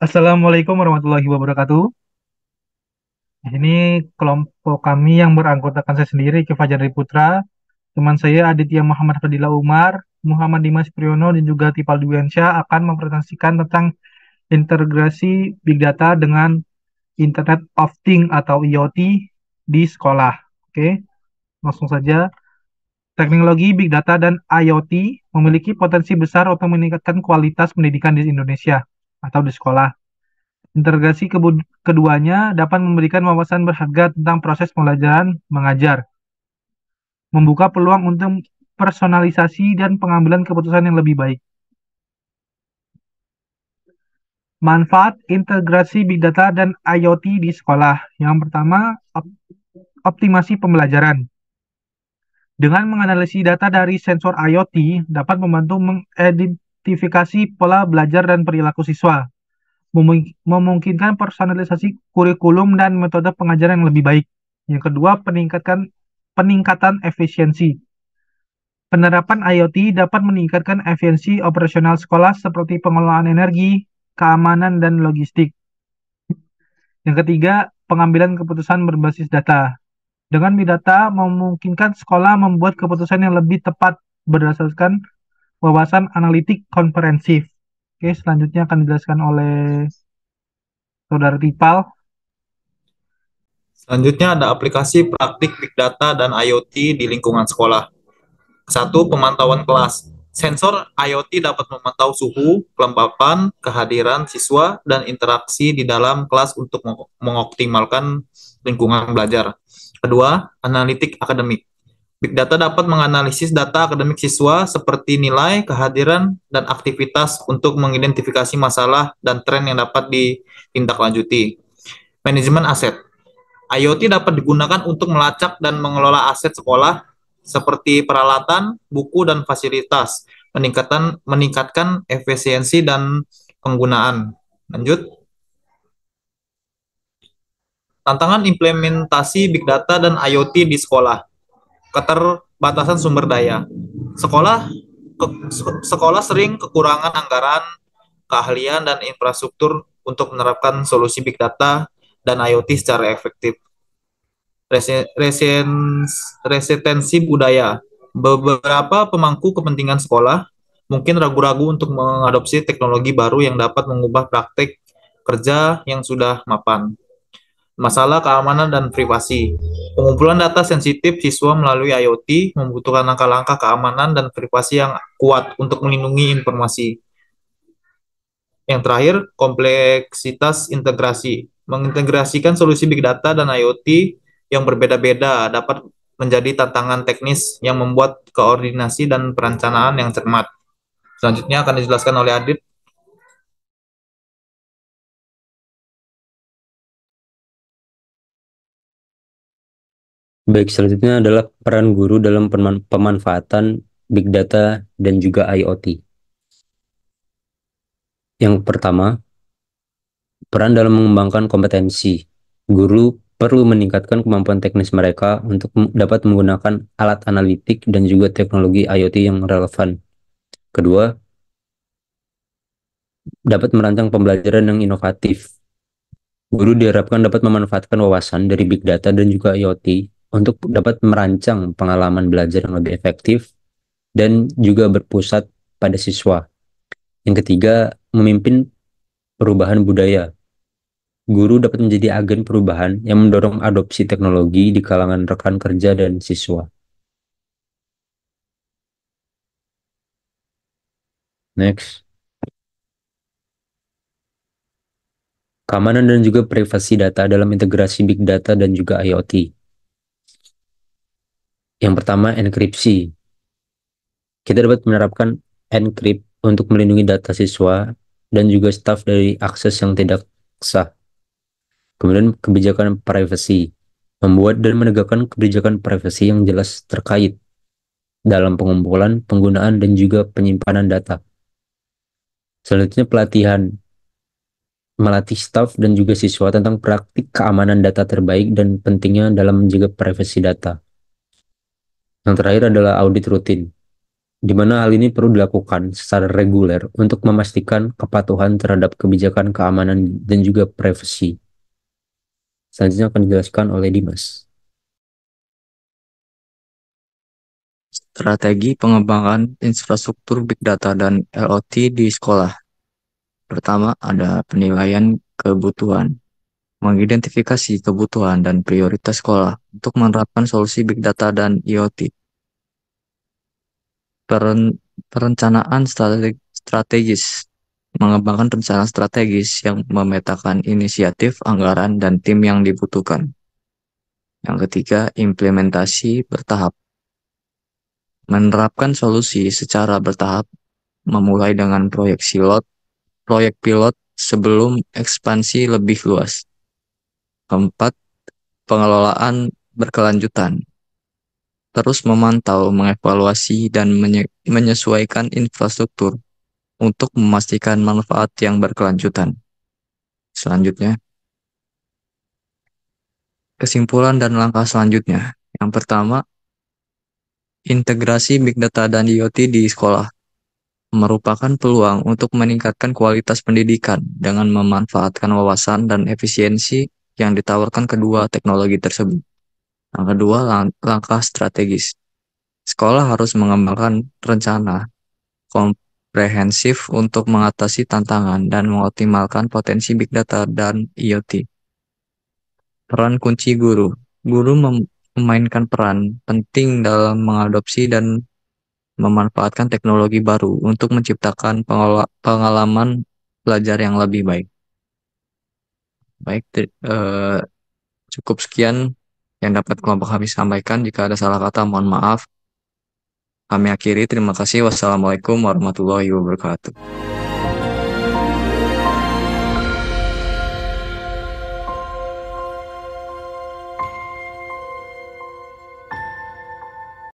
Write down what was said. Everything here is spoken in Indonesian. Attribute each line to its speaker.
Speaker 1: Assalamualaikum warahmatullahi wabarakatuh. Ini kelompok kami yang beranggotakan saya sendiri, Ki Fajar Putra, teman saya Aditya Muhammad Fadila Umar, Muhammad Dimas Priyono, dan juga Tipal Dwiansyah akan mempresentasikan tentang integrasi Big Data dengan Internet of Things atau IoT di sekolah. Oke, langsung saja. Teknologi Big Data dan IoT memiliki potensi besar untuk meningkatkan kualitas pendidikan di Indonesia atau di sekolah. Integrasi keduanya dapat memberikan wawasan berharga tentang proses pembelajaran mengajar, membuka peluang untuk personalisasi dan pengambilan keputusan yang lebih baik. Manfaat integrasi Big Data dan IoT di sekolah. Yang pertama, optimasi pembelajaran. Dengan menganalisis data dari sensor IoT, dapat membantu mengidentifikasi pola belajar dan perilaku siswa, memungkinkan personalisasi kurikulum dan metode pengajaran yang lebih baik. Yang kedua, peningkatan efisiensi. Penerapan IoT dapat meningkatkan efisiensi operasional sekolah seperti pengelolaan energi, keamanan, dan logistik. Yang ketiga, pengambilan keputusan berbasis data. Dengan big data memungkinkan sekolah membuat keputusan yang lebih tepat berdasarkan wawasan analitik komprehensif. Oke, selanjutnya akan dijelaskan oleh Saudara Tipal.
Speaker 2: Selanjutnya ada aplikasi praktik Big Data dan IoT di lingkungan sekolah. Satu, pemantauan kelas. Sensor IoT dapat memantau suhu, kelembapan, kehadiran siswa, dan interaksi di dalam kelas untuk mengoptimalkan lingkungan belajar. Kedua, analitik akademik. Big Data dapat menganalisis data akademik siswa seperti nilai, kehadiran, dan aktivitas untuk mengidentifikasi masalah dan tren yang dapat ditindaklanjuti. Manajemen aset. IoT dapat digunakan untuk melacak dan mengelola aset sekolah seperti peralatan, buku, dan fasilitas, meningkatkan efisiensi dan penggunaan. Lanjut, tantangan implementasi Big Data dan IoT di sekolah. Keterbatasan sumber daya. Sekolah ke, sekolah sering kekurangan anggaran, keahlian, dan infrastruktur untuk menerapkan solusi Big Data dan IoT secara efektif. Resistensi budaya. Beberapa pemangku kepentingan sekolah mungkin ragu-ragu untuk mengadopsi teknologi baru yang dapat mengubah praktik kerja yang sudah mapan. Masalah keamanan dan privasi. Pengumpulan data sensitif siswa melalui IoT membutuhkan langkah-langkah keamanan dan privasi yang kuat untuk melindungi informasi. Yang terakhir, kompleksitas integrasi. Mengintegrasikan solusi big data dan IoT yang berbeda-beda dapat menjadi tantangan teknis yang membuat koordinasi dan perencanaan yang cermat. Selanjutnya akan dijelaskan oleh Adit.
Speaker 3: Baik, selanjutnya adalah peran guru dalam pemanfaatan Big Data dan juga IoT. Yang pertama, peran dalam mengembangkan kompetensi. Guru perlu meningkatkan kemampuan teknis mereka untuk dapat menggunakan alat analitik dan juga teknologi IoT yang relevan. Kedua, dapat merancang pembelajaran yang inovatif. Guru diharapkan dapat memanfaatkan wawasan dari Big Data dan juga IoT untuk dapat merancang pengalaman belajar yang lebih efektif dan juga berpusat pada siswa. Yang ketiga, memimpin perubahan budaya. Guru dapat menjadi agen perubahan yang mendorong adopsi teknologi di kalangan rekan kerja dan siswa. Next. Keamanan dan juga privasi data dalam integrasi Big Data dan juga IoT. Yang pertama, enkripsi. Kita dapat menerapkan encrypt untuk melindungi data siswa dan juga staf dari akses yang tidak sah. Kemudian kebijakan privacy. Membuat dan menegakkan kebijakan privasi yang jelas terkait dalam pengumpulan, penggunaan, dan juga penyimpanan data. Selanjutnya pelatihan. Melatih staf dan juga siswa tentang praktik keamanan data terbaik dan pentingnya dalam menjaga privasi data. Yang terakhir adalah audit rutin. di mana hal ini perlu dilakukan secara reguler untuk memastikan kepatuhan terhadap kebijakan keamanan dan juga privasi. Selanjutnya akan dijelaskan oleh Dimas.
Speaker 4: Strategi pengembangan infrastruktur Big Data dan IoT di sekolah. Pertama, ada penilaian kebutuhan, mengidentifikasi kebutuhan dan prioritas sekolah untuk menerapkan solusi Big Data dan IoT. Perencanaan strategis, mengembangkan rencana strategis yang memetakan inisiatif, anggaran, dan tim yang dibutuhkan. Yang ketiga, implementasi bertahap, menerapkan solusi secara bertahap, memulai dengan proyek pilot sebelum ekspansi lebih luas. Keempat, pengelolaan berkelanjutan, terus memantau, mengevaluasi, dan menyesuaikan infrastruktur untuk memastikan manfaat yang berkelanjutan. Selanjutnya, kesimpulan dan langkah selanjutnya. Yang pertama, integrasi Big Data dan IoT di sekolah merupakan peluang untuk meningkatkan kualitas pendidikan dengan memanfaatkan wawasan dan efisiensi yang ditawarkan kedua teknologi tersebut. Yang kedua, langkah strategis. Sekolah harus mengembangkan rencana komprehensif untuk mengatasi tantangan dan mengoptimalkan potensi Big Data dan IoT. Peran kunci guru. Guru memainkan peran penting dalam mengadopsi dan memanfaatkan teknologi baru untuk menciptakan pengalaman belajar yang lebih baik. Baik, cukup sekian yang dapat kelompok kami sampaikan. Jika ada salah kata, mohon maaf. Kami akhiri. Terima kasih. Wassalamualaikum warahmatullahi wabarakatuh.